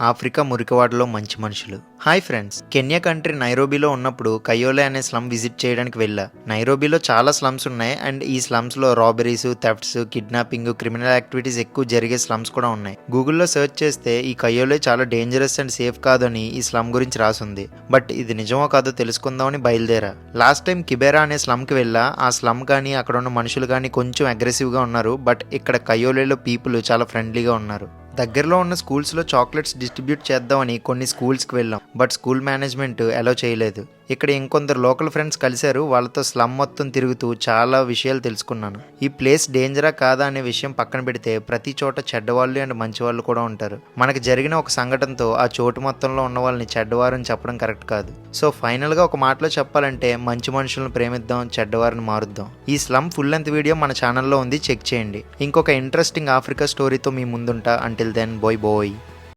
Africa మురికివాడలో మంచి మనుషులు. Hi friends, Kenya country నైరోబీలో ఉన్నప్పుడు కయోలే అనే స్లమ్ విజిట్ చేయడానికి వెళ్ళా. నైరోబీలో చాలా స్లమ్స్ ఉన్నాయి అండ్ ఈ స్లమ్స్లో robberies, thefts, kidnapping, criminal activities ఎక్కువ జరిగే స్లమ్స్ కూడా ఉన్నాయి. గూగుల్లో సెర్చ్ చేస్తే ఈ కయోలే చాలా డేంజరస్ అండ్ సేఫ్ కాదని ఈ స్లమ్ గురించి రాసుంది. బట్ ఇది నిజమో కాదో తెలుసుకుందామని బయలుదేరా. లాస్ట్ టైం కిబెరా అనే స్లమ్కి వెళ్ళా. ఆ స్లమ్ కానీ అక్కడ ఉన్న మనుషులు కానీ కొంచెం అగ్రెసివ్గా ఉన్నారు. బట్ ఇక్కడ కయోలేలో పీపుల్ చాలా ఫ్రెండ్లీగా ఉన్నారు. దగ్గరలో ఉన్న స్కూల్స్లో చాక్లెట్స్ డిస్ట్రిబ్యూట్ చేద్దామని కొన్ని స్కూల్స్కి వెళ్ళాం. బట్ స్కూల్ మేనేజ్మెంట్ అలో చేయలేదు. ఇక్కడ ఇంకొందరు లోకల్ ఫ్రెండ్స్ కలిశారు. వాళ్ళతో స్లమ్ మొత్తం తిరుగుతూ చాలా విషయాలు తెలుసుకున్నాను. ఈ ప్లేస్ డేంజరా కాదా అనే విషయం పక్కన పెడితే ప్రతి చోట చెడ్డవాళ్ళు అండ్ మంచి వాళ్ళు కూడా ఉంటారు. మనకి జరిగిన ఒక సంఘటనతో ఆ చోటు మొత్తంలో ఉన్న వాళ్ళని చెడ్డవారని చెప్పడం కరెక్ట్ కాదు. సో ఫైనల్గా ఒక మాటలో చెప్పాలంటే మంచి మనుషులను ప్రేమిద్దాం, చెడ్డవారిని మారుద్దాం. ఈ స్లమ్ ఫుల్ లెంత్ వీడియో మన ఛానల్లో ఉంది, చెక్ చేయండి. ఇంకొక ఇంట్రెస్టింగ్ ఆఫ్రికా స్టోరీతో మీ ముందుంటా. Until then, bye bye.